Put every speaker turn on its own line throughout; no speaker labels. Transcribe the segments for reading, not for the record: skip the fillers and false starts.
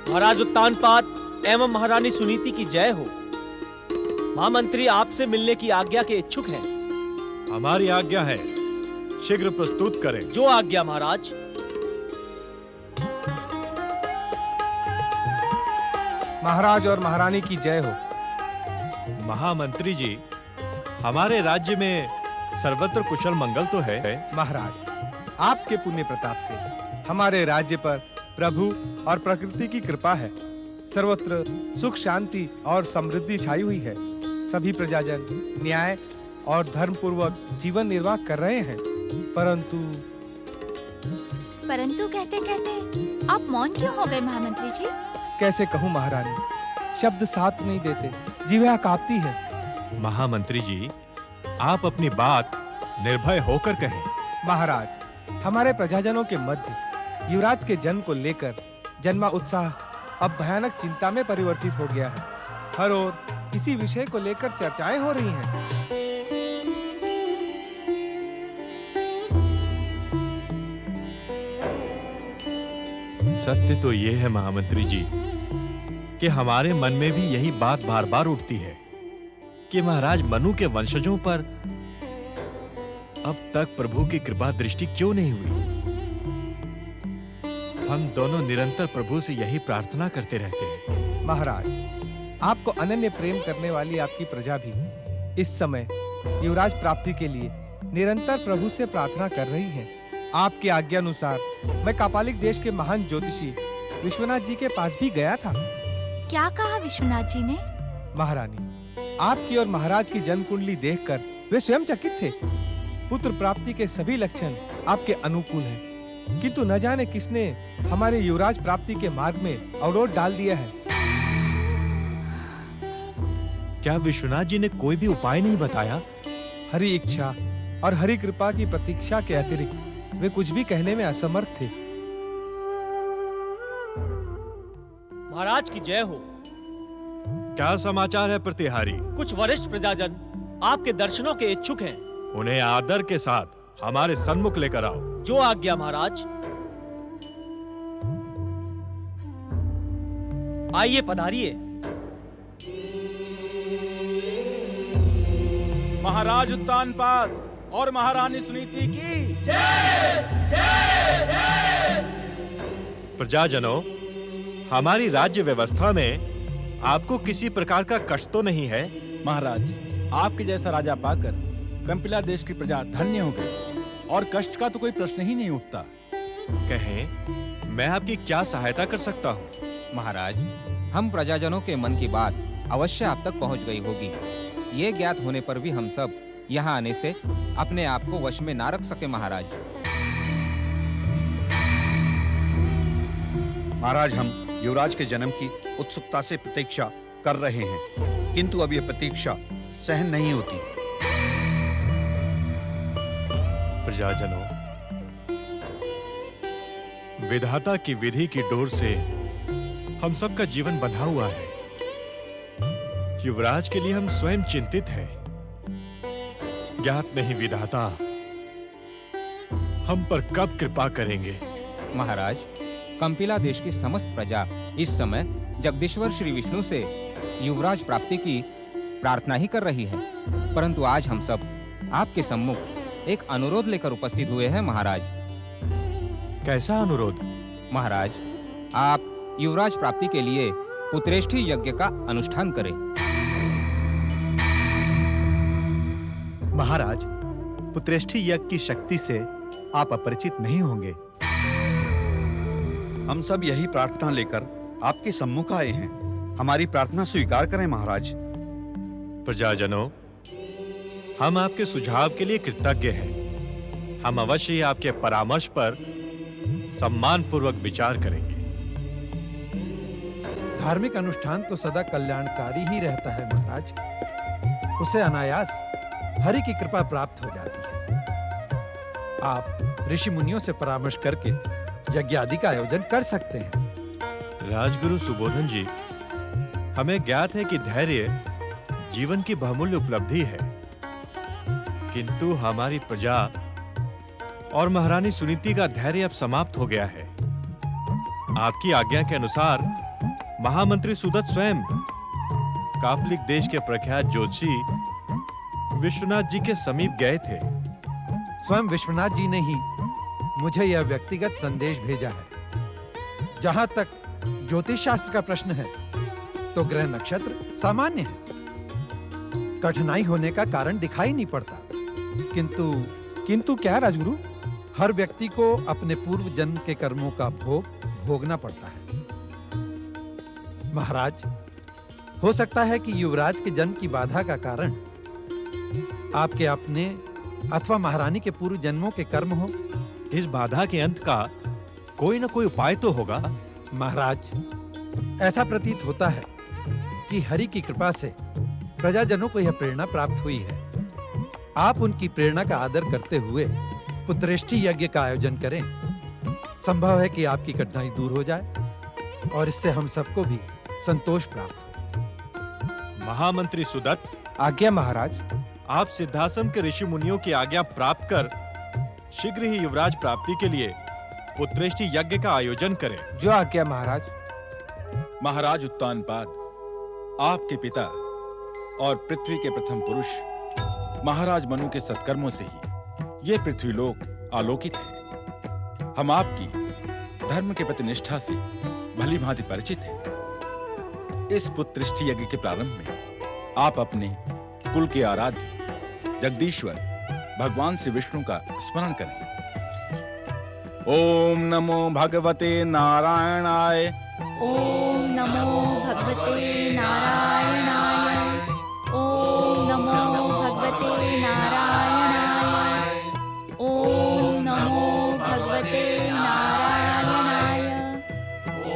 महाराज उत्तानपाद एवं महारानी सुनीति की जय हो। महामंत्री आपसे मिलने की आज्ञा के इच्छुक हैं।
हमारी आज्ञा है, शीघ्र प्रस्तुत करें।
जो आज्ञा महाराज।
महाराज और महारानी की जय हो।
महामंत्री जी, हमारे राज्य में सर्वत्र कुशल मंगल तो है?
महाराज, आपके पुण्य प्रताप से हमारे राज्य पर प्रभु और प्रकृति की कृपा है। सर्वत्र सुख शांति और समृद्धि छाई हुई है। सभी प्रजाजन न्याय और धर्म पूर्वक जीवन निर्वाह कर रहे हैं। परंतु
कहते कहते आप मौन क्यों हो गए महामंत्री जी?
कैसे कहूँ महारानी, शब्द साथ नहीं देते, जिह्वा कांपती है।
महामंत्री जी, आप अपनी बात निर्भय होकर कहें।
महाराज, हमारे प्रजाजनों के मध्य युवराज के जन्म को लेकर जन्मा उत्साह अब भयानक चिंता में परिवर्तित हो गया है। हर ओर इसी विषय को लेकर चर्चाएं हो रही हैं।
सत्य तो ये है महामंत्री जी कि हमारे मन में भी यही बात बार बार उठती है कि महाराज मनु के वंशजों पर अब तक प्रभु की कृपा दृष्टि क्यों नहीं हुई। हम दोनों निरंतर प्रभु से यही प्रार्थना करते रहते हैं।
महाराज, आपको अनन्य प्रेम करने वाली आपकी प्रजा भी इस समय युवराज प्राप्ति के लिए निरंतर प्रभु से प्रार्थना कर रही है। आपकी आज्ञा अनुसार मैं कापालिक देश के महान ज्योतिषी विश्वनाथ जी के पास भी गया था।
क्या कहा विश्वनाथ जी ने?
महारानी, आपकी और महाराज की जन्म कुंडली देखकर वे स्वयं चकित थे। पुत्र प्राप्ति के सभी लक्षण आपके अनुकूल हैं, किंतु न जाने किसने हमारे युवराज प्राप्ति के मार्ग में अवरोध डाल दिया है।
क्या विश्वनाथ जी ने कोई भी उपाय नहीं बताया?
हरि इच्छा और हरि कृपा की प्रतीक्षा के अतिरिक्त वे कुछ भी कहने में असमर्थ थे।
महाराज की जय हो।
क्या समाचार है प्रतिहारी?
कुछ वरिष्ठ प्रजाजन आपके दर्शनों के इच्छुक हैं।
उन्हें आदर के साथ हमारे सन्मुख लेकर आओ।
जो आज्ञा महाराज। आइए पधारिए।
महाराज उत्तानपाद और महारानी सुनीति की
प्रजाजनों, हमारी राज्य व्यवस्था में आपको किसी प्रकार का कष्ट तो नहीं है?
महाराज, आपके जैसा राजा पाकर कंपिला देश की प्रजा धन्य हो गई और कष्ट का तो कोई प्रश्न ही नहीं उठता।
कहें, मैं आपकी क्या सहायता कर सकता हूँ?
महाराज, हम प्रजाजनों के मन की बात अवश्य आप तक पहुँच गई होगी। ये ज्ञात होने पर भी हम सब यहाँ आने से अपने आप को वश में ना रख सके। महाराज,
हम युवराज के जन्म की उत्सुकता से प्रतीक्षा कर रहे हैं, किंतु अब यह प्रतीक्षा सहन नहीं होती।
प्रजाजनों, विधाता की विधि की डोर से हम सबका जीवन बंधा हुआ है। युवराज के लिए हम स्वयं चिंतित हैं। ज्ञात नहीं विधाता हम पर कब कृपा करेंगे।
महाराज, कंपिला देश की समस्त प्रजा इस समय जगदीश्वर श्री विष्णु से युवराज प्राप्ति की प्रार्थना ही कर रही है। परंतु आज हम सब आपके सम्मुख एक अनुरोध लेकर उपस्थित हुए हैं। महाराज,
कैसा अनुरोध?
महाराज, आप युवराज प्राप्ति के लिए पुत्रेष्ठी यज्ञ का अनुष्ठान करें।
महाराज, पुत्रेष्ठी यज्ञ की शक्ति से आप अपरिचित नहीं होंगे। हम सब यही प्रार्थना लेकर आपके सम्मुख आए हैं। हमारी प्रार्थना स्वीकार करें महाराज।
प्रजाजनों, हम आपके सुझाव के लिए कृतज्ञ हैं। हम अवश्य ही आपके परामर्श पर सम्मान पूर्वक विचार करेंगे।
धार्मिक अनुष्ठान तो सदा कल्याणकारी ही रहता है महाराज। उसे अनायास हरि की कृपा प्राप्त हो जाती है। आप ऋषि मुनियों से परामर्श करके यज्ञ आदि का आयोजन कर सकते हैं।
राजगुरु सुबोधन जी, हमें ज्ञात है कि धैर्य जीवन की बहुमूल्य उपलब्धि है, किंतु हमारी प्रजा और महारानी सुनीति का धैर्य अब समाप्त हो गया है। आपकी आज्ञा के अनुसार महामंत्री सुदत्त स्वयं कापलिक देश के प्रख्यात ज्योतिषी विश्वनाथ जी के समीप गए थे।
स्वयं विश्वनाथ जी ने ही मुझे यह व्यक्तिगत संदेश भेजा है। जहां तक ज्योतिष शास्त्र का प्रश्न है तो ग्रह नक्षत्र सामान्य है, कठिनाई होने का कारण दिखाई नहीं पड़ता।
किंतु क्या राजगुरु?
हर व्यक्ति को अपने पूर्व जन्म के कर्मों का भोग भोगना पड़ता है। महाराज, हो सकता है कि युवराज के जन्म की बाधा का कारण आपके अपने अथवा महारानी के पूर्व जन्मों के कर्म हो।
इस बाधा के अंत का कोई न कोई उपाय तो होगा।
महाराज, ऐसा प्रतीत होता है कि हरि की कृपा से प्रजाजनों को यह प्रेरणा प्राप्त हुई है। आप उनकी प्रेरणा का आदर करते हुए पुत्रेष्टि यज्ञ का आयोजन करें। संभव है कि आपकी कठिनाई दूर हो जाए और इससे हम सबको भी संतोष प्राप्त हो।
महामंत्री सुदत्त,
आज्ञा महाराज।
आप सिद्धाश्रम के ऋषि मुनियों की आज्ञा प्राप्त कर शीघ्र ही युवराज प्राप्ति के लिए पुत्रेष्टि यज्ञ का आयोजन करें।
जो आज्ञा महाराज।
महाराज उत्तानपाद, आपके पिता और पृथ्वी के प्रथम पुरुष महाराज मनु के सत्कर्मों से ही ये पृथ्वीलोक आलोकित है। हम आपकी धर्म के प्रति निष्ठा से भली भांति परिचित हैं। इस पुत्रेष्टि यज्ञ के प्रारंभ में आप अपने कुल के आराध्य जगदीश्वर भगवान श्री विष्णु का स्मरण करें। ओम नमो भगवते नारायणाय।
ओम नमो भगवते नारायणाय। ओम नमो भगवते नारायणाय। ओम नमो भगवते नारायणाय।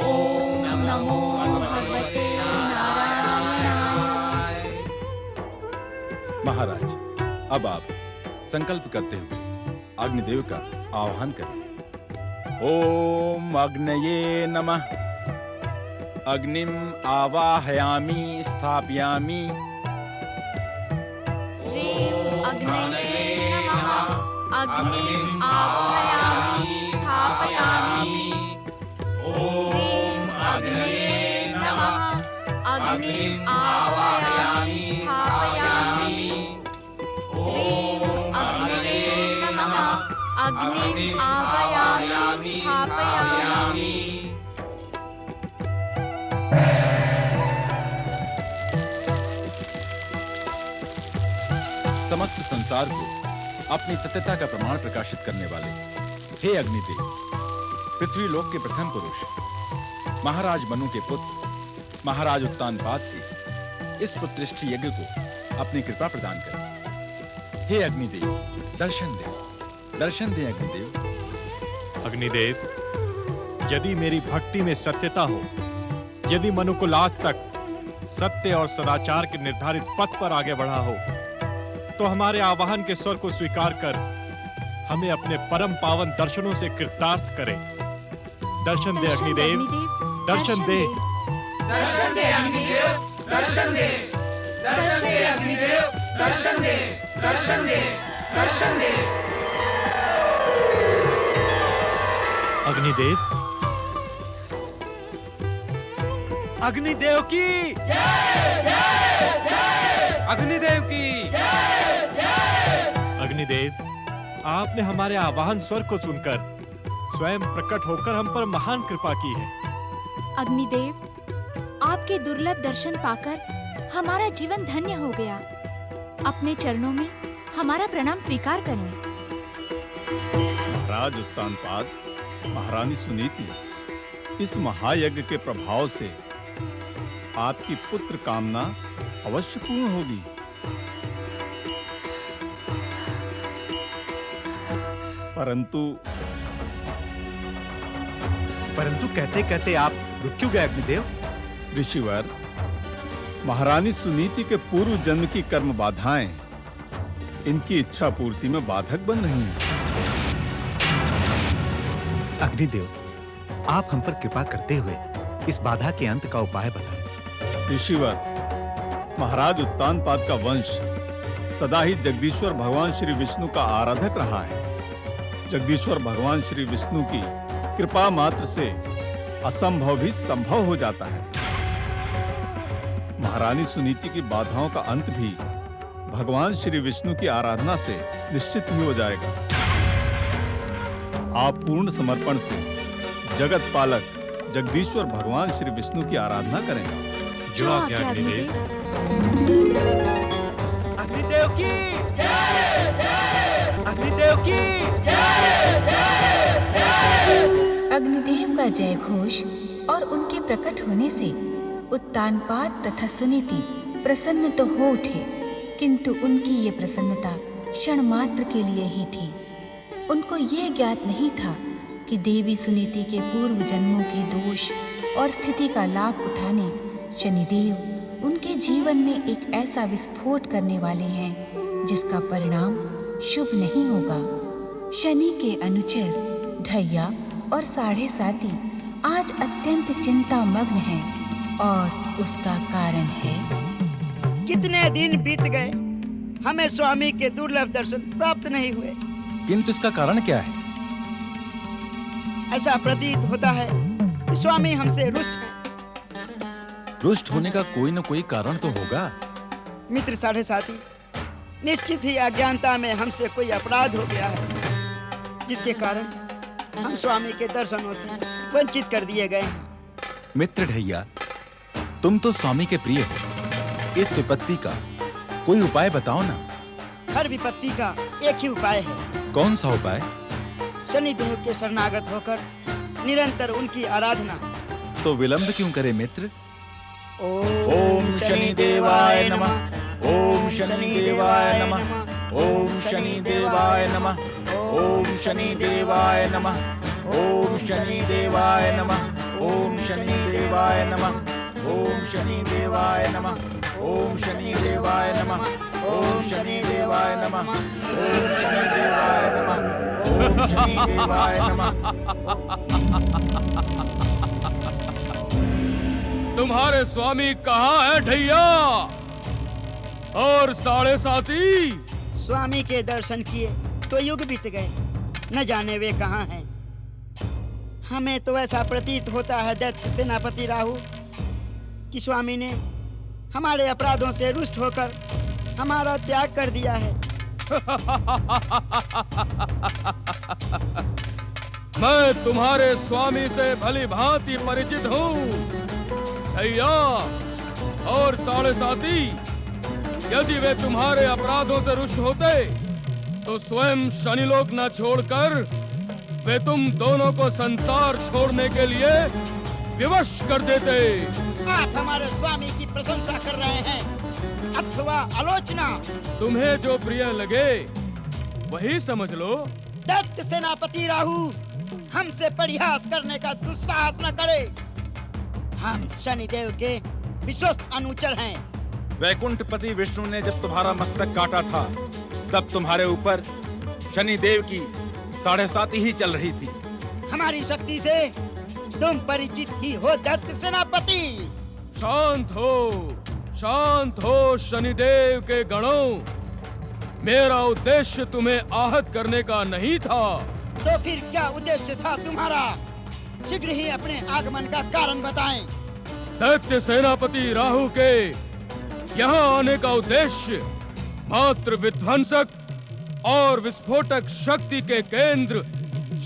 ओम नमो भगवते नारायणाय।
महाराज, अब आप संकल्प करते हुए अग्निदेव का आह्वान करें। ओम अग्नये नमः। अग्निम आवाहयामि स्थापयामि।
ह्रीं अग्नये नमः। अग्निम आवाहयामि स्थापयामि। ह्रीं अग्नये नमः। अग्निम आवाहयामि स्थापयामि। ह्रीं अग्नये नमः। अग्निम आवाहयामि स्थापयामि।
समस्त संसार को अपनी सत्यता का प्रमाण प्रकाशित करने वाले हे अग्निदेव, पृथ्वीलोक के प्रथम पुरुष महाराज मनु के पुत्र महाराज उत्तानपाद से इस पुत्रेष्टि यज्ञ को अपनी कृपा प्रदान करें। हे अग्निदेव, दर्शन दे, दर्शन दे अग्निदेव।
अग्निदेव, यदि मेरी भक्ति में सत्यता हो, यदि मनुकुल आज तक सत्य और सदाचार के निर्धारित पथ पर आगे बढ़ा हो, तो हमारे आवाहन के स्वर को स्वीकार कर हमें अपने परम पावन दर्शनों से कृतार्थ करें। दर्शन दे अग्निदेव, दर्शन दे।
दर्शन दे अग्निदेव, दर्शन दे। दर्शन दे अग्निदेव, दर्शन दे। दर्शन दे, दर्शन दे।
अग्निदेव, अग्निदेव की
अग्निदेव की।
अग्निदेव, आपने हमारे आवाहन स्वर को सुनकर स्वयं प्रकट होकर हम पर महान कृपा की है।
अग्निदेव, आपके दुर्लभ दर्शन पाकर हमारा जीवन धन्य हो गया। अपने चरणों में हमारा प्रणाम स्वीकार करें।
महाराज उत्तानपाद, महारानी सुनीति, इस महायज्ञ के प्रभाव से आपकी पुत्र कामना अवश्य पूर्ण होगी।
परंतु कहते कहते आप रुक क्यों गए अग्निदेव?
ऋषिवर, महारानी सुनीति के पूर्व जन्म की कर्म बाधाएं इनकी इच्छा पूर्ति में बाधक बन रही हैं।
अग्निदेव, आप हम पर कृपा करते हुए इस बाधा के अंत का उपाय बताएं।
ऋषिवर, महाराज उत्तानपाद का वंश सदा ही जगदीश्वर भगवान श्री विष्णु का आराधक रहा है। जगदीश्वर भगवान श्री विष्णु की कृपा मात्र से असंभव भी संभव हो जाता है। महारानी सुनीति की बाधाओं का अंत भी भगवान श्री विष्णु की आराधना से निश्चित ही हो जाएगा। आप पूर्ण समर्पण से जगत पालक जगदीश्वर भगवान श्री विष्णु की आराधना करें।
जो आज्ञा अग्निदेव।
अग्निदेव की अग्निदेव की
अग्निदेव का जय घोष और उनके प्रकट होने से उत्तानपाद तथा सुनीति प्रसन्न तो हो उठे, किंतु उनकी ये प्रसन्नता क्षण मात्र के लिए ही थी। उनको ये ज्ञात नहीं था कि देवी सुनीति के पूर्व जन्मों के दोष और स्थिति का लाभ उठाने शनिदेव उनके जीवन में एक ऐसा विस्फोट करने वाले हैं जिसका परिणाम शुभ नहीं होगा। शनि के अनुचर ढैया और साढ़े साती आज अत्यंत चिंता मग्न हैं और उसका कारण है।
कितने दिन बीत गए, हमें स्वामी के दुर्लभ दर्शन प्राप्त नहीं हुए।
किंतु इसका कारण क्या है?
ऐसा प्रतीत होता है कि स्वामी हमसे रुष्ट हैं।
रुष्ट होने का कोई न कोई कारण तो होगा।
मित्र साढ़े साथी, निश्चित ही अज्ञानता में हमसे कोई अपराध हो गया है, जिसके कारण हम स्वामी के दर्शनों से वंचित कर दिए गए हैं।
मित्र ढैया, तुम तो स्वामी के प्रिय हो। इस विपत्ति का कोई उपाय बताओ ना।
हर विपत्ति का एक ही उपाय है।
कौन सा उपाय?
शनिदेव के शरणागत होकर निरंतर उनकी आराधना।
तो विलंब क्यों करे मित्र?
ओम
शनिदेवाय नमः। ओम शनिदेवाय नमः। ओम शनिदेवाय नमः। ओम शनिदेवाय नमः। ओम शनिदेवाय नमः। ओम शनिदेवाय नमः। ओम शनिदेवाय नमः। ओम शनिदेवाय नमः। ओम शनिदेवाय नमः। ओम शनिदेवाय नमः। ओम शनिदेवाय नमः।
तुम्हारे स्वामी कहाँ है ढैया? और साढ़े साथी?
स्वामी के दर्शन किए तो युग बीत गए, न जाने वे कहाँ हैं। हमें तो ऐसा प्रतीत होता है दैत्य सेनापति राहु कि स्वामी ने हमारे अपराधों से रुष्ट होकर हमारा त्याग कर दिया है।
मैं तुम्हारे स्वामी से भली भांति परिचित हूँ भैया। और साढ़े साथी, यदि वे तुम्हारे अपराधों से रुष्ट होते तो स्वयं शनिलोक न छोड़कर वे तुम दोनों को संसार छोड़ने के लिए विवश कर देते।
आप हमारे स्वामी की प्रशंसा कर रहे हैं अथवा आलोचना?
तुम्हें जो प्रिय लगे वही समझ लो।
दैत्य सेनापति राहु हमसे परिहास करने का दुस्साहस न करे। हम शनिदेव के विश्वस्त अनुचर हैं।
वैकुंठपति विष्णु ने जब तुम्हारा मस्तक काटा था तब तुम्हारे ऊपर शनिदेव की साढ़े साती ही चल रही थी।
हमारी शक्ति से तुम परिचित ही हो दैत्य सेनापति।
शांत हो शनिदेव के गणों। मेरा उद्देश्य तुम्हें आहत करने का नहीं था।
तो फिर क्या उद्देश्य था तुम्हारा? शीघ्र ही अपने आगमन का कारण बताएं।
दैत्य सेनापति राहु के यहाँ आने का उद्देश्य मात्र विध्वंसक और विस्फोटक शक्ति के केंद्र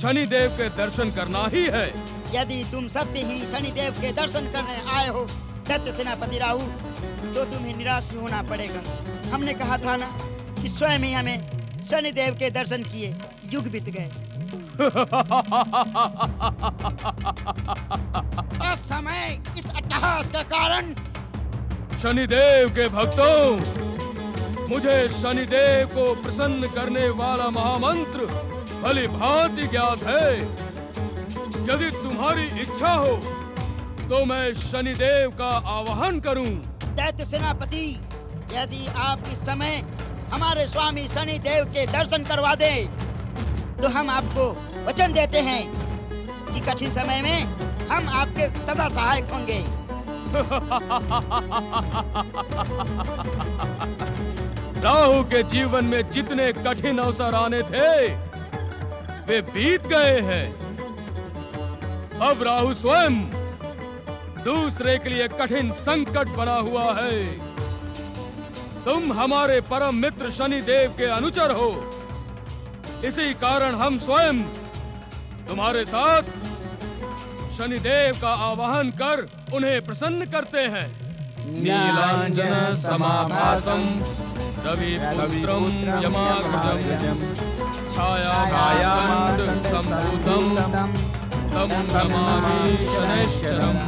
शनिदेव के दर्शन करना ही है।
यदि तुम सत्य ही शनिदेव के दर्शन करने आए हो दैत्य सेनापति राहु, तो तुम्हें निराश ही होना पड़ेगा। हमने कहा था ना कि स्वयं ही हमें शनिदेव के दर्शन किए युग बीत गए। इस समय इस अट्टहास का कारण?
शनिदेव के भक्तों, मुझे शनिदेव को प्रसन्न करने वाला महामंत्र भली भांति ज्ञात है। यदि तुम्हारी इच्छा हो तो मैं शनिदेव का आवाहन करूं।
दैत्य सेनापति, यदि आप इस समय हमारे स्वामी शनिदेव के दर्शन करवा दें, तो हम आपको वचन देते हैं कि कठिन समय में हम आपके सदा सहायक होंगे।
राहु के जीवन में जितने कठिन अवसर आने थे वे बीत गए हैं। अब राहु स्वयं दूसरे के लिए कठिन संकट बना हुआ है। तुम हमारे परम मित्र शनिदेव के अनुचर हो, इसी कारण हम स्वयं तुम्हारे साथ शनिदेव का आवाहन कर उन्हें प्रसन्न करते हैं। नीलांजन समाभासम रविपुत्रं यमाग्रजं छायाकांत संभूतं तं नमामि शनैश्चरम्।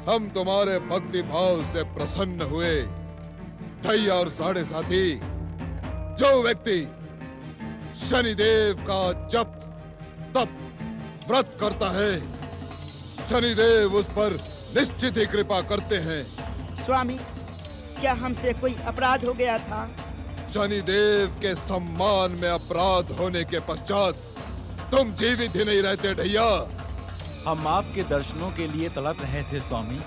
हम तुम्हारे भक्ति भाव से प्रसन्न हुए। ढैया और साढ़े साथी, जो व्यक्ति शनिदेव का जप तप व्रत करता है, शनिदेव उस पर निश्चित ही कृपा करते हैं।
स्वामी, क्या हमसे कोई अपराध हो गया था?
शनिदेव के सम्मान में अपराध होने के पश्चात तुम जीवित ही नहीं रहते ढैया।
हम आपके दर्शनों के लिए तड़प रहे थे स्वामी।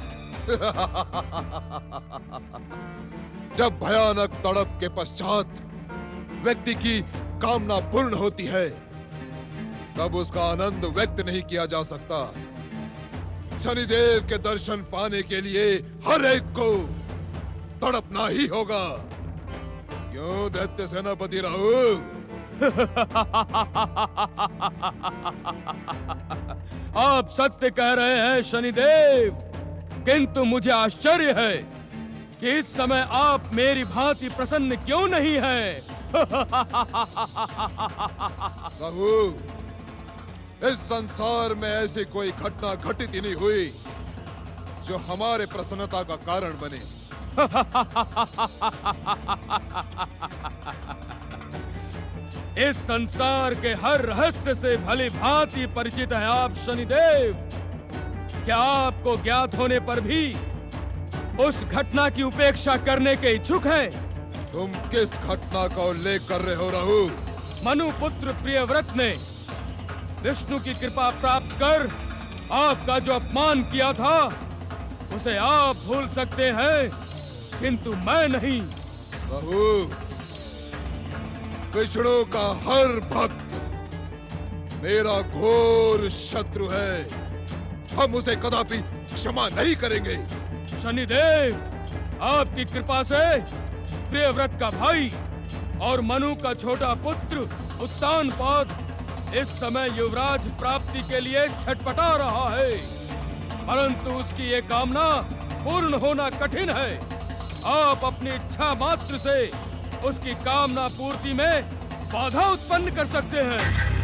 जब भयानक तड़प के पश्चात व्यक्ति की कामना पूर्ण होती है, तब उसका आनंद व्यक्त नहीं किया जा सकता। शनिदेव के दर्शन पाने के लिए हर एक को तड़पना ही होगा। क्यों दैत्य सेनापति राहु?
आप सत्य कह रहे हैं शनिदेव, किंतु मुझे आश्चर्य है कि इस समय आप मेरी भांति प्रसन्न क्यों नहीं हैं?
राहु, इस संसार में ऐसी कोई घटना घटित ही नहीं हुई जो हमारे प्रसन्नता का कारण बने।
इस संसार के हर रहस्य से भली भांति परिचित हैं आप शनिदेव। क्या आपको ज्ञात होने पर भी उस घटना की उपेक्षा करने के इच्छुक हैं?
तुम किस घटना का उल्लेख कर रहे हो राहु?
मनु पुत्र प्रियव्रत ने विष्णु की कृपा प्राप्त कर आपका जो अपमान किया था, उसे आप भूल सकते हैं, किंतु मैं नहीं।
राहु, विष्णु का हर भक्त मेरा घोर शत्रु है। हम उसे कदापि क्षमा नहीं करेंगे।
शनिदेव, आपकी कृपा से प्रियव्रत का भाई और मनु का छोटा पुत्र उत्तानपाद इस समय युवराज प्राप्ति के लिए छटपटा रहा है, परंतु उसकी ये कामना पूर्ण होना कठिन है। आप अपनी इच्छा मात्र से उसकी कामना पूर्ति में बाधा उत्पन्न कर सकते हैं।